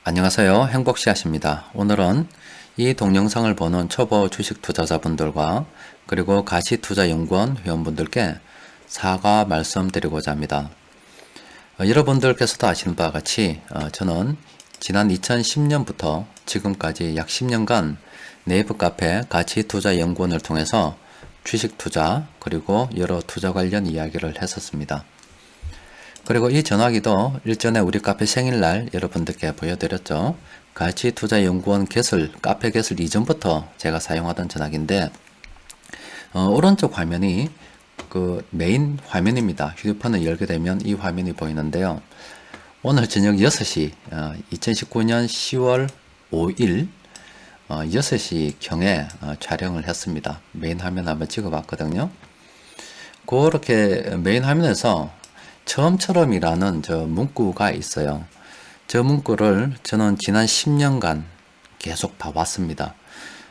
안녕하세요. 행복씨앗입니다. 오늘은 이 동영상을 보는 초보 주식 투자자분들과 그리고 가치투자연구원 회원분들께 사과 말씀드리고자 합니다. 여러분들께서도 아시는 바와 같이 저는 지난 2010년부터 지금까지 약 10년간 네이버 카페 가치투자연구원을 통해서 주식 투자 그리고 여러 투자 관련 이야기를 했었습니다. 그리고 이 전화기도 일전에 우리 카페 생일날 여러분들께 보여드렸죠. 가치투자연구원 카페 개설 이전부터 제가 사용하던 전화기인데 오른쪽 화면이 그 메인 화면입니다. 휴대폰을 열게 되면 이 화면이 보이는데요. 오늘 저녁 6시 2019년 10월 5일 6시 경에 촬영을 했습니다. 메인 화면 한번 찍어봤거든요. 그렇게 메인 화면에서 처음처럼이라는 저 문구가 있어요. 저 문구를 저는 지난 10년간 계속 봐왔습니다.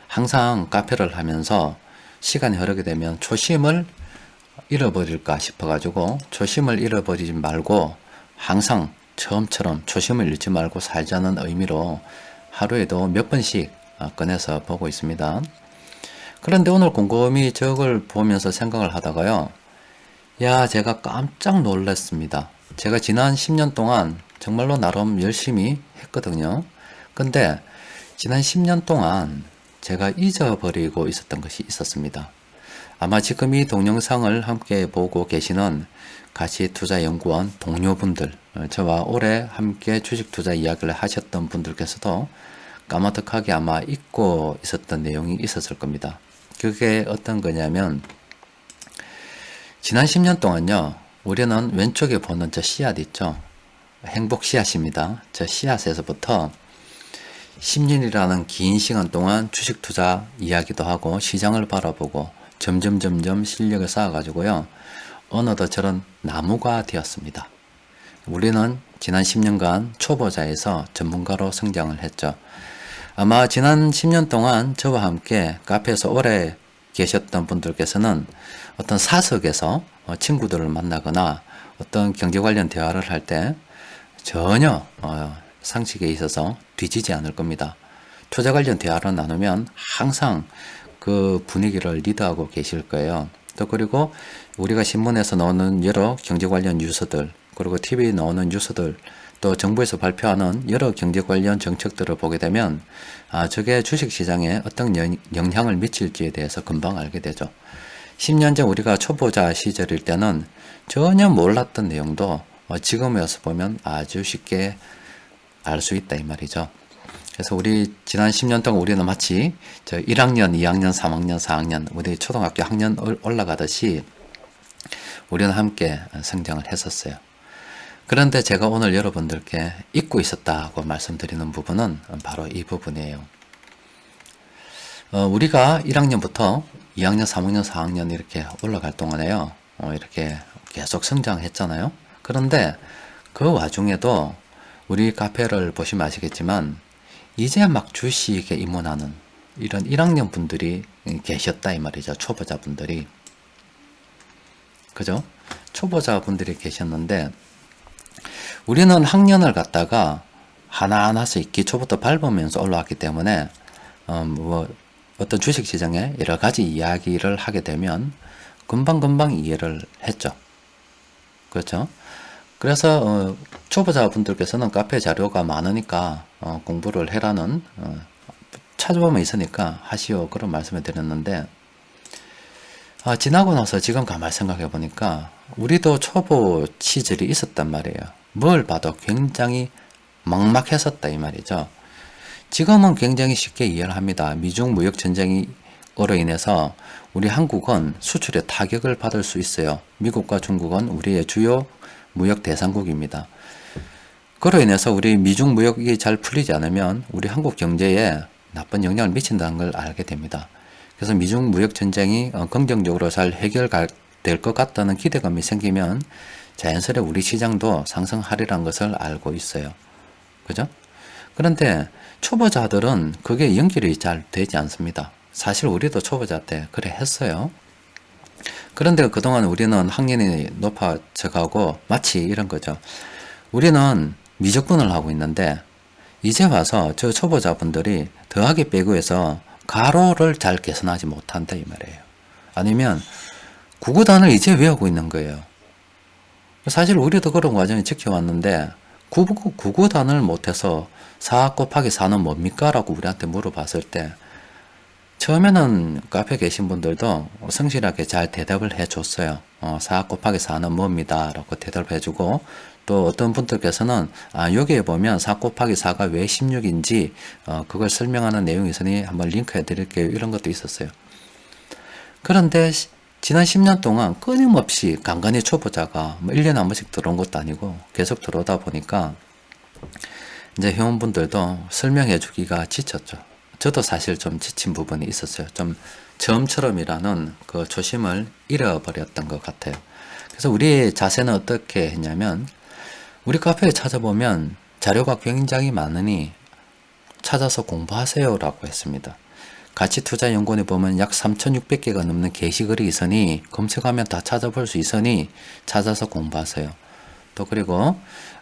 항상 카페를 하면서 시간이 흐르게 되면 초심을 잃어버릴까 싶어가지고 초심을 잃어버리지 말고 항상 처음처럼 초심을 잃지 말고 살자는 의미로 하루에도 몇 번씩 꺼내서 보고 있습니다. 그런데 오늘 곰곰이 저걸 보면서 생각을 하다가요. 야, 제가 깜짝 놀랐습니다. 제가 지난 10년 동안 정말로 나름 열심히 했거든요. 근데 지난 10년 동안 제가 잊어버리고 있었던 것이 있었습니다. 아마 지금 이 동영상을 함께 보고 계시는 가치투자연구원 동료분들, 저와 오래 함께 주식투자 이야기를 하셨던 분들께서도 까마득하게 아마 잊고 있었던 내용이 있었을 겁니다. 그게 어떤 거냐면 지난 10년 동안요, 우리는 왼쪽에 보는 저 씨앗 있죠? 행복 씨앗입니다. 저 씨앗에서부터 10년이라는 긴 시간 동안 주식 투자 이야기도 하고 시장을 바라보고 점점 실력을 쌓아가지고요, 어느덧 저런 나무가 되었습니다. 우리는 지난 10년간 초보자에서 전문가로 성장을 했죠. 아마 지난 10년 동안 저와 함께 카페에서 오래 계셨던 분들께서는 어떤 사석에서 친구들을 만나거나 어떤 경제 관련 대화를 할 때 전혀 상식에 있어서 뒤지지 않을 겁니다. 투자 관련 대화를 나누면 항상 그 분위기를 리드하고 계실 거예요. 또 그리고 우리가 신문에서 나오는 여러 경제 관련 뉴스들, 그리고 TV에 나오는 뉴스들, 또 정부에서 발표하는 여러 경제 관련 정책들을 보게 되면 저게 주식시장에 어떤 영향을 미칠지에 대해서 금방 알게 되죠. 10년 전 우리가 초보자 시절일 때는 전혀 몰랐던 내용도 지금에 와서 보면 아주 쉽게 알 수 있다 이 말이죠. 그래서 우리 지난 10년 동안 우리는 마치 저 1학년, 2학년, 3학년, 4학년 우리 초등학교 학년 올라가듯이 우리는 함께 성장을 했었어요. 그런데 제가 오늘 여러분들께 잊고 있었다고 말씀드리는 부분은 바로 이 부분이에요. 우리가 1학년부터 2학년, 3학년, 4학년 이렇게 올라갈 동안에요. 이렇게 계속 성장했잖아요. 그런데 그 와중에도 우리 카페를 보시면 아시겠지만 이제 막 주식에 입문하는 이런 1학년 분들이 계셨다 이 말이죠. 초보자 분들이. 그죠? 초보자 분들이 계셨는데 우리는 학년을 갖다가 하나하나씩 기초부터 밟으면서 올라왔기 때문에 어떤 주식시장에 여러 가지 이야기를 하게 되면 금방 이해를 했죠. 그렇죠? 그래서 초보자분들께서는 카페 자료가 많으니까 공부를 해라는 찾아보면 있으니까 하시오 그런 말씀을 드렸는데 지나고 나서 지금 가만히 생각해 보니까 우리도 초보 시절이 있었단 말이에요. 뭘 봐도 굉장히 막막했었다 이 말이죠. 지금은 굉장히 쉽게 이해를 합니다. 미중 무역 전쟁으로 인해서 우리 한국은 수출에 타격을 받을 수 있어요. 미국과 중국은 우리의 주요 무역 대상국입니다. 그로 인해서 우리 미중 무역이 잘 풀리지 않으면 우리 한국 경제에 나쁜 영향을 미친다는 걸 알게 됩니다. 그래서 미중 무역 전쟁이 긍정적으로 잘 해결될 것 같다는 기대감이 생기면 자연스레 우리 시장도 상승하리라는 것을 알고 있어요. 그죠? 그런데 초보자들은 그게 연결이 잘 되지 않습니다. 사실 우리도 초보자 때 그래 했어요. 그런데 그동안 우리는 학년이 높아져가고 마치 이런 거죠. 우리는 미적분을 하고 있는데 이제 와서 저 초보자분들이 더하기 빼기에서 가로를 잘 계산하지 못한다 이 말이에요. 아니면 구구단을 이제 외우고 있는 거예요. 사실 우리도 그런 과정을 지켜왔는데 구구단을 못해서 4 곱하기 4는 뭡니까? 라고 우리한테 물어봤을 때 처음에는 카페 계신 분들도 성실하게 잘 대답을 해줬어요. 4 곱하기 4는 뭡니다. 라고 대답을 해주고 또 어떤 분들께서는 여기에 보면 4 곱하기 4가 왜 16인지 그걸 설명하는 내용이 있으니 한번 링크해 드릴게요. 이런 것도 있었어요. 그런데 지난 10년 동안 끊임없이 간간히 초보자가 1년에 한 번씩 들어온 것도 아니고 계속 들어오다 보니까 이제 회원분들도 설명해 주기가 지쳤죠. 저도 사실 좀 지친 부분이 있었어요. 좀 처음처럼이라는 그 초심을 잃어버렸던 것 같아요. 그래서 우리의 자세는 어떻게 했냐면 우리 카페에 찾아보면 자료가 굉장히 많으니 찾아서 공부하세요 라고 했습니다. 가치투자연구원에 보면 약 3,600개가 넘는 게시글이 있으니 검색하면 다 찾아볼 수 있으니 찾아서 공부하세요. 또 그리고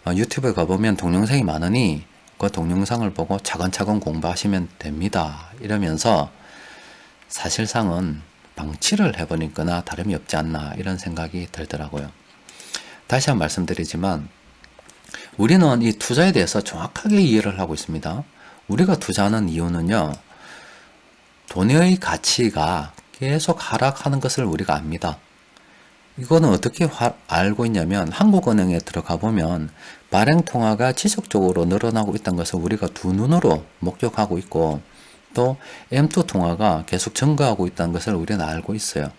유튜브에 가보면 동영상이 많으니 그 동영상을 보고 차근차근 공부하시면 됩니다. 이러면서 사실상은 방치를 해버리거나 다름이 없지 않나 이런 생각이 들더라고요. 다시 한번 말씀드리지만 우리는 이 투자에 대해서 정확하게 이해를 하고 있습니다. 우리가 투자하는 이유는요. 돈의 가치가 계속 하락하는 것을 우리가 압니다. 이거는 어떻게 알고 있냐면 한국은행에 들어가 보면 발행통화가 지속적으로 늘어나고 있다는 것을 우리가 두 눈으로 목격하고 있고 또 M2 통화가 계속 증가하고 있다는 것을 우리는 알고 있어요.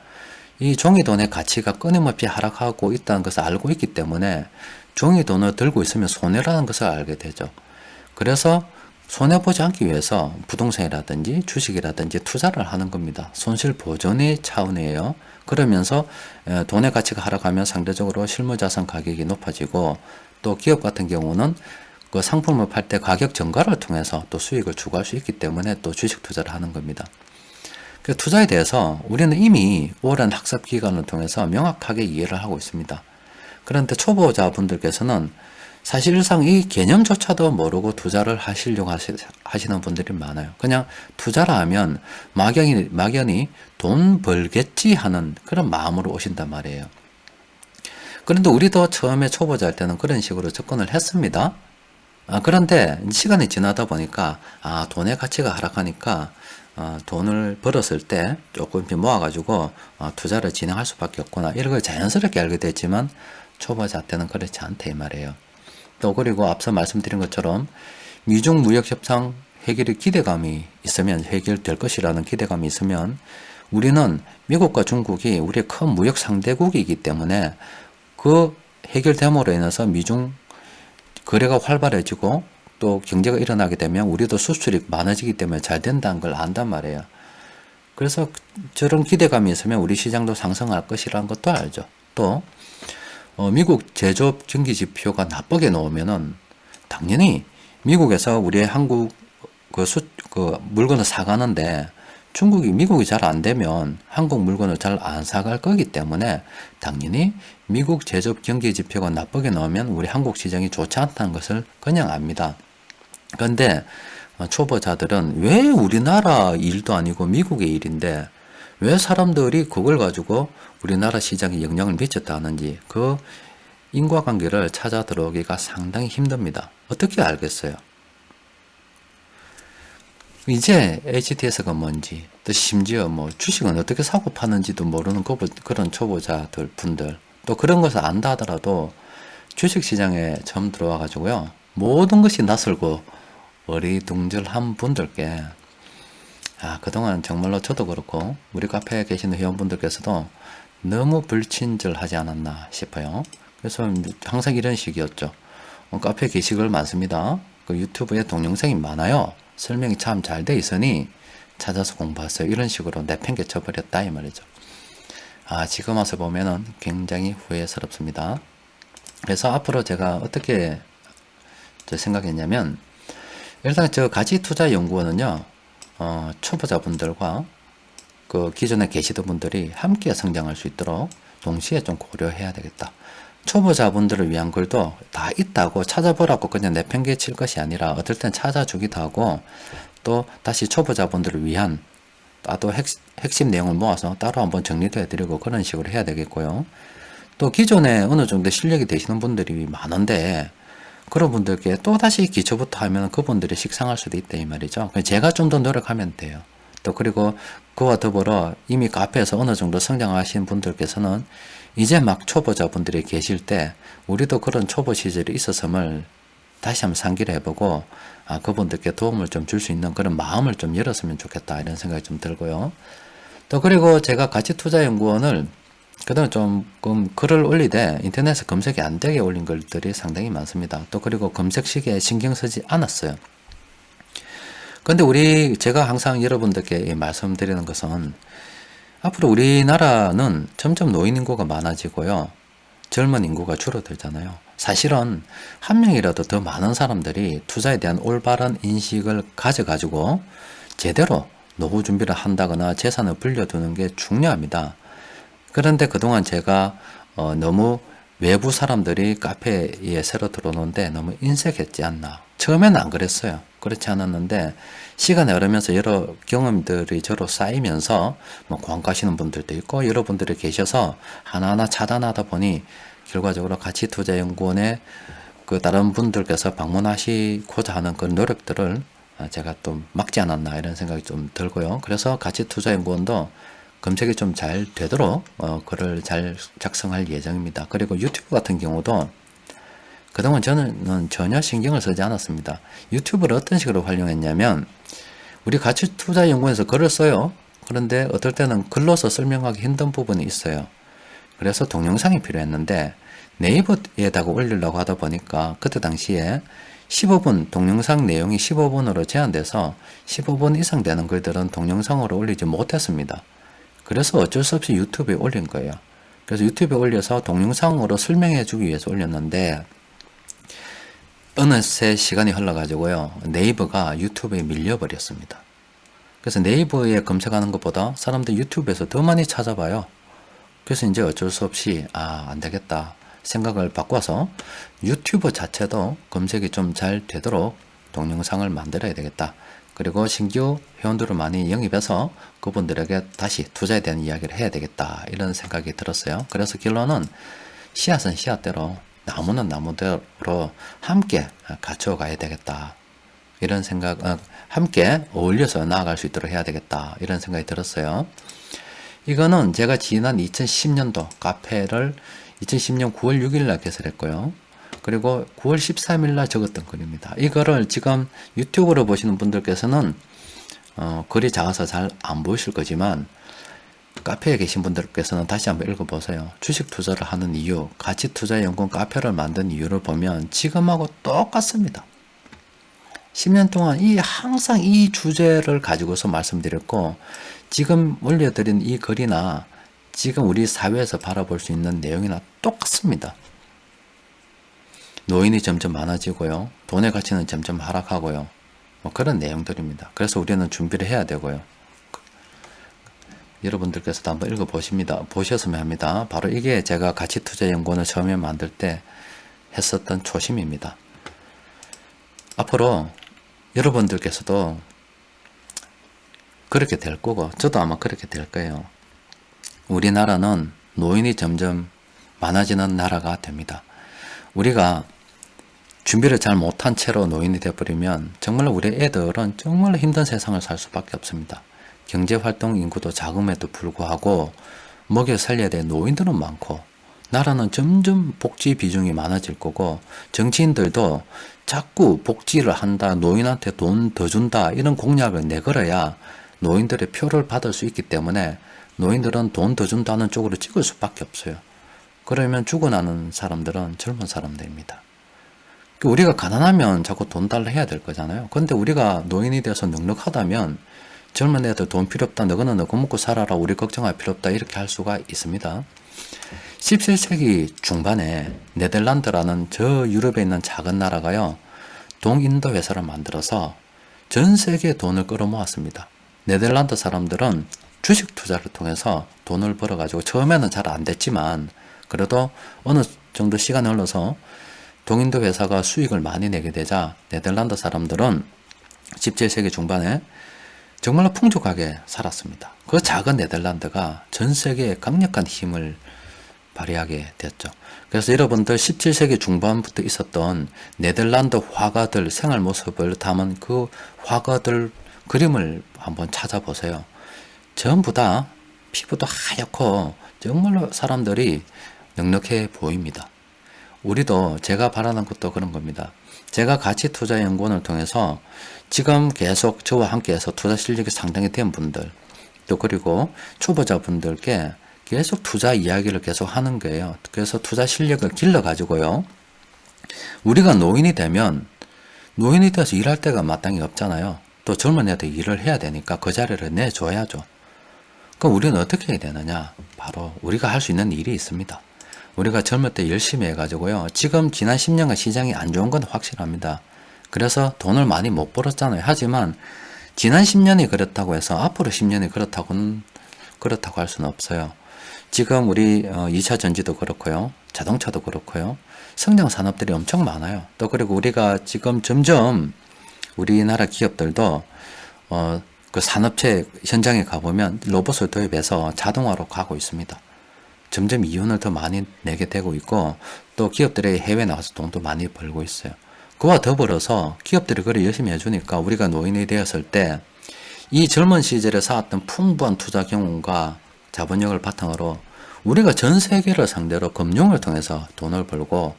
이 종이돈의 가치가 끊임없이 하락하고 있다는 것을 알고 있기 때문에 종이돈을 들고 있으면 손해라는 것을 알게 되죠. 그래서 손해보지 않기 위해서 부동산이라든지 주식이라든지 투자를 하는 겁니다. 손실 보전의 차원이에요. 그러면서 돈의 가치가 하락하면 상대적으로 실무자산 가격이 높아지고 또 기업 같은 경우는 그 상품을 팔 때 가격 전가를 통해서 또 수익을 추구할 수 있기 때문에 또 주식 투자를 하는 겁니다. 그 투자에 대해서 우리는 이미 오랜 학습 기간을 통해서 명확하게 이해를 하고 있습니다. 그런데 초보자분들께서는 사실상 이 개념조차도 모르고 투자를 하시려고 하시는 분들이 많아요. 그냥 투자를 하면 막연히 돈 벌겠지 하는 그런 마음으로 오신단 말이에요. 그런데 우리도 처음에 초보자 할 때는 그런 식으로 접근을 했습니다. 그런데 시간이 지나다 보니까 돈의 가치가 하락하니까 돈을 벌었을 때 조금 모아가지고 투자를 진행할 수밖에 없구나 이런 걸 자연스럽게 알게 됐지만 초보자 때는 그렇지 않다 이 말이에요. 또 그리고 앞서 말씀드린 것처럼 미중 무역 협상 해결의 기대감이 있으면 해결될 것이라는 기대감이 있으면 우리는 미국과 중국이 우리의 큰 무역 상대국이기 때문에 그 해결됨으로 인해서 미중 거래가 활발해지고 또 경제가 일어나게 되면 우리도 수출이 많아지기 때문에 잘 된다는 걸 안단 말이에요. 그래서 저런 기대감이 있으면 우리 시장도 상승할 것이라는 것도 알죠. 또 미국 제조업 경기 지표가 나쁘게 나오면은 당연히 미국에서 우리의 한국 그 물건을 사가는데 미국이 잘 안 되면 한국 물건을 잘 안 사갈 거기 때문에 당연히 미국 제조업 경기 지표가 나쁘게 나오면 우리 한국 시장이 좋지 않다는 것을 그냥 압니다. 그런데 초보자들은 왜 우리나라 일도 아니고 미국의 일인데 왜 사람들이 그걸 가지고 우리나라 시장에 영향을 미쳤다 하는지 그 인과관계를 찾아 들어오기가 상당히 힘듭니다. 어떻게 알겠어요? 이제 HTS가 뭔지 또 심지어 주식은 어떻게 사고 파는지도 모르는 그런 초보자들 분들 또 그런 것을 안다 하더라도 주식시장에 처음 들어와 가지고요 모든 것이 낯설고 어리둥절한 분들께 그동안 정말로 저도 그렇고 우리 카페에 계시는 회원분들께서도 너무 불친절하지 않았나 싶어요. 그래서 항상 이런 식이었죠. 카페 게시글 많습니다. 그 유튜브에 동영상이 많아요. 설명이 참 잘 돼 있으니 찾아서 공부하세요. 이런 식으로 내팽개쳐 버렸다 이 말이죠. 지금 와서 보면은 굉장히 후회스럽습니다. 그래서 앞으로 제가 어떻게 생각했냐면 일단 가치투자연구원은요 초보자분들과 그 기존에 계시던 분들이 함께 성장할 수 있도록 동시에 좀 고려해야 되겠다. 초보자분들을 위한 글도 다 있다고 찾아보라고 그냥 내팽개칠 것이 아니라 어떨 땐 찾아주기도 하고 또 다시 초보자분들을 위한 또 핵심 내용을 모아서 따로 한번 정리도 해드리고 그런 식으로 해야 되겠고요. 또 기존에 어느 정도 실력이 되시는 분들이 많은데 그런 분들께 또 다시 기초부터 하면 그분들이 식상할 수도 있다 이 말이죠. 제가 좀 더 노력하면 돼요. 또 그리고 그와 더불어 이미 카페에서 어느 정도 성장하신 분들께서는 이제 막 초보자분들이 계실 때 우리도 그런 초보 시절이 있었음을 다시 한번 상기를 해보고 그분들께 도움을 좀 줄 수 있는 그런 마음을 좀 열었으면 좋겠다 이런 생각이 좀 들고요. 또 그리고 제가 가치투자연구원을 그동안 조금 글을 올리되 인터넷에 검색이 안 되게 올린 글들이 상당히 많습니다. 또 그리고 검색 시기에 신경 쓰지 않았어요. 근데 제가 항상 여러분들께 말씀드리는 것은 앞으로 우리나라는 점점 노인 인구가 많아지고요. 젊은 인구가 줄어들잖아요. 사실은 한 명이라도 더 많은 사람들이 투자에 대한 올바른 인식을 가져가지고 제대로 노후 준비를 한다거나 재산을 불려두는 게 중요합니다. 그런데 그동안 제가 너무 외부 사람들이 카페에 새로 들어오는데 너무 인색했지 않나. 처음에는 안 그랬어요. 그렇지 않았는데 시간이 흐르면서 여러 경험들이 저로 쌓이면서 뭐 광고하시는 분들도 있고 여러분들이 계셔서 하나하나 차단하다 보니 결과적으로 가치투자연구원에 그 다른 분들께서 방문하시고자 하는 그런 노력들을 제가 또 막지 않았나 이런 생각이 좀 들고요. 그래서 가치투자연구원도 검색이 좀 잘 되도록 글을 잘 작성할 예정입니다. 그리고 유튜브 같은 경우도 그동안 저는 전혀 신경을 쓰지 않았습니다. 유튜브를 어떤 식으로 활용했냐면 우리 가치투자연구원에서 글을 써요. 그런데 어떨 때는 글로서 설명하기 힘든 부분이 있어요. 그래서 동영상이 필요했는데 네이버에다가 올리려고 하다 보니까 그때 당시에 15분 동영상 내용이 15분으로 제한돼서 15분 이상 되는 글들은 동영상으로 올리지 못했습니다. 그래서 어쩔 수 없이 유튜브에 올린 거예요. 그래서 유튜브에 올려서 동영상으로 설명해 주기 위해서 올렸는데 어느새 시간이 흘러가지고요. 네이버가 유튜브에 밀려버렸습니다. 그래서 네이버에 검색하는 것보다 사람들 유튜브에서 더 많이 찾아봐요. 그래서 이제 어쩔 수 없이 안 되겠다 생각을 바꿔서 유튜브 자체도 검색이 좀 잘 되도록 동영상을 만들어야 되겠다. 그리고 신규 회원들을 많이 영입해서 그분들에게 다시 투자에 대한 이야기를 해야 되겠다 이런 생각이 들었어요. 그래서 결론은 씨앗은 씨앗대로 나무는 나무대로 함께 갖춰 가야 되겠다 이런 생각, 함께 어울려서 나아갈 수 있도록 해야 되겠다 이런 생각이 들었어요. 이거는 제가 지난 2010년도 카페를 2010년 9월 6일 날 개설했고요. 그리고 9월 13일 날 적었던 글입니다. 이거를 지금 유튜브로 보시는 분들께서는 글이 작아서 잘 안 보이실 거지만 카페에 계신 분들께서는 다시 한번 읽어보세요. 주식 투자를 하는 이유, 가치투자연구원 카페를 만든 이유를 보면 지금하고 똑같습니다. 10년 동안 항상 이 주제를 가지고서 말씀드렸고 지금 올려드린 이 글이나 지금 우리 사회에서 바라볼 수 있는 내용이나 똑같습니다. 노인이 점점 많아지고요. 돈의 가치는 점점 하락하고요. 뭐 그런 내용들입니다. 그래서 우리는 준비를 해야 되고요. 여러분들께서도 한번 보셨으면 합니다. 바로 이게 제가 가치투자연구원을 처음에 만들 때 했었던 초심입니다. 앞으로 여러분들께서도 그렇게 될 거고 저도 아마 그렇게 될 거예요. 우리나라는 노인이 점점 많아지는 나라가 됩니다. 우리가 준비를 잘 못한 채로 노인이 되어버리면 정말 우리 애들은 정말 힘든 세상을 살 수밖에 없습니다. 경제활동 인구도 작음에도 불구하고 먹여 살려야 될 노인들은 많고 나라는 점점 복지 비중이 많아질 거고 정치인들도 자꾸 복지를 한다, 노인한테 돈 더 준다 이런 공약을 내걸어야 노인들의 표를 받을 수 있기 때문에 노인들은 돈 더 준다는 쪽으로 찍을 수밖에 없어요. 그러면 죽어나는 사람들은 젊은 사람들입니다. 우리가 가난하면 자꾸 돈 달라 해야 될 거잖아요. 근데 우리가 노인이 돼서 넉넉하다면 젊은 애들 돈 필요 없다, 너거는 너거 먹고 살아라, 우리 걱정할 필요 없다 이렇게 할 수가 있습니다. 17세기 중반에 네덜란드라는 저 유럽에 있는 작은 나라가요, 동인도 회사를 만들어서 전 세계에 돈을 끌어모았습니다. 네덜란드 사람들은 주식 투자를 통해서 돈을 벌어가지고 처음에는 잘 안 됐지만 그래도 어느 정도 시간이 흘러서 동인도 회사가 수익을 많이 내게 되자 네덜란드 사람들은 17세기 중반에 정말로 풍족하게 살았습니다. 그 작은 네덜란드가 전 세계에 강력한 힘을 발휘하게 되었죠. 그래서 여러분들 17세기 중반부터 있었던 네덜란드 화가들 생활 모습을 담은 그 화가들 그림을 한번 찾아보세요. 전부 다 피부도 하얗고 정말로 사람들이 넉넉해 보입니다. 우리도 제가 바라는 것도 그런 겁니다. 제가 가치투자연구원을 통해서 지금 계속 저와 함께해서 투자 실력이 상당히 된 분들, 또 그리고 초보자분들께 계속 투자 이야기를 계속 하는 거예요. 그래서 투자 실력을 길러가지고요. 우리가 노인이 되면 노인이 돼서 일할 때가 마땅히 없잖아요. 또 젊은 애들 일을 해야 되니까 그 자리를 내줘야죠. 그럼 우리는 어떻게 해야 되느냐? 바로 우리가 할 수 있는 일이 있습니다. 우리가 젊을 때 열심히 해가지고요. 지금 지난 10년간 시장이 안 좋은 건 확실합니다. 그래서 돈을 많이 못 벌었잖아요. 하지만 지난 10년이 그렇다고 해서 앞으로 10년이 그렇다고 할 수는 없어요. 지금 우리 2차 전지도 그렇고요. 자동차도 그렇고요. 성장 산업들이 엄청 많아요. 또 그리고 우리가 지금 점점 우리나라 기업들도 그 산업체 현장에 가보면 로봇을 도입해서 자동화로 가고 있습니다. 점점 이윤을 더 많이 내게 되고 있고 또 기업들이 해외 나가서 돈도 많이 벌고 있어요. 그와 더불어서 기업들이 그래 열심히 해주니까 우리가 노인이 되었을 때 이 젊은 시절에 쌓았던 풍부한 투자 경험과 자본력을 바탕으로 우리가 전 세계를 상대로 금융을 통해서 돈을 벌고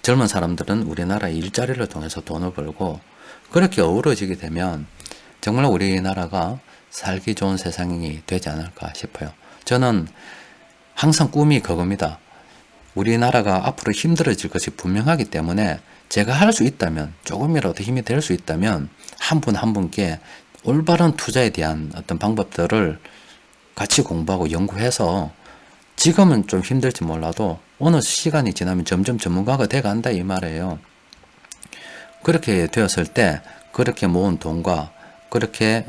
젊은 사람들은 우리나라의 일자리를 통해서 돈을 벌고 그렇게 어우러지게 되면 정말 우리나라가 살기 좋은 세상이 되지 않을까 싶어요. 저는 항상 꿈이 그겁니다. 우리나라가 앞으로 힘들어질 것이 분명하기 때문에 제가 할 수 있다면 조금이라도 힘이 될 수 있다면 한 분 한 분께 올바른 투자에 대한 어떤 방법들을 같이 공부하고 연구해서 지금은 좀 힘들지 몰라도 어느 시간이 지나면 점점 전문가가 돼간다 이 말이에요. 그렇게 되었을 때 그렇게 모은 돈과 그렇게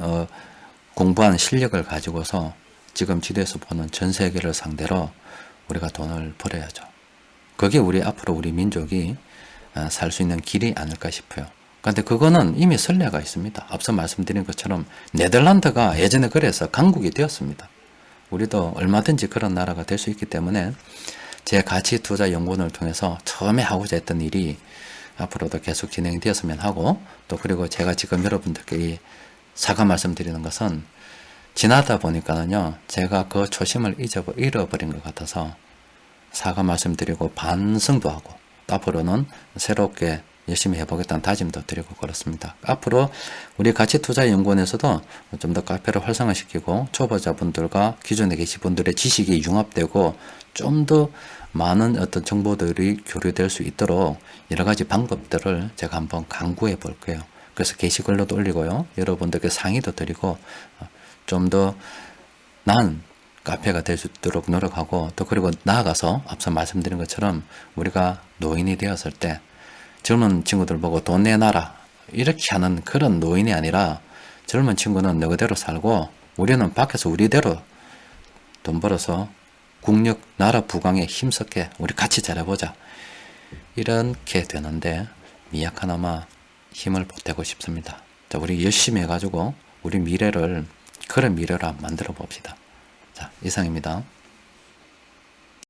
공부한 실력을 가지고서 지금 지도에서 보는 전 세계를 상대로 우리가 돈을 벌어야죠. 그게 우리 앞으로 우리 민족이 살 수 있는 길이 아닐까 싶어요. 그런데 그거는 이미 선례가 있습니다. 앞서 말씀드린 것처럼 네덜란드가 예전에 그래서 강국이 되었습니다. 우리도 얼마든지 그런 나라가 될 수 있기 때문에 제 가치투자연구원을 통해서 처음에 하고자 했던 일이 앞으로도 계속 진행되었으면 하고 또 그리고 제가 지금 여러분들께 사과 말씀드리는 것은 지나다 보니까는요 제가 그 초심을 잃어버린 것 같아서 사과 말씀드리고 반성도 하고 앞으로는 새롭게 열심히 해보겠다는 다짐도 드리고 그렇습니다. 앞으로 우리 가치투자연구원에서도 좀 더 카페를 활성화시키고 초보자분들과 기존에 계신 분들의 지식이 융합되고 좀 더 많은 어떤 정보들이 교류될 수 있도록 여러 가지 방법들을 제가 한번 강구해 볼 거예요. 그래서 게시글로도 올리고요. 여러분들께 상의도 드리고 좀 더 나은 카페가 될 수 있도록 노력하고 또 그리고 나아가서 앞서 말씀드린 것처럼 우리가 노인이 되었을 때 젊은 친구들 보고 돈 내놔라 이렇게 하는 그런 노인이 아니라 젊은 친구는 너 그대로 살고 우리는 밖에서 우리대로 돈 벌어서 국력 나라 부강에 힘썼게 우리 같이 잘해보자 이렇게 되는데 미약하나마 힘을 보태고 싶습니다. 자, 우리 열심히 해가지고 우리 미래를 그런 미래를 만들어 봅시다. 자, 이상입니다.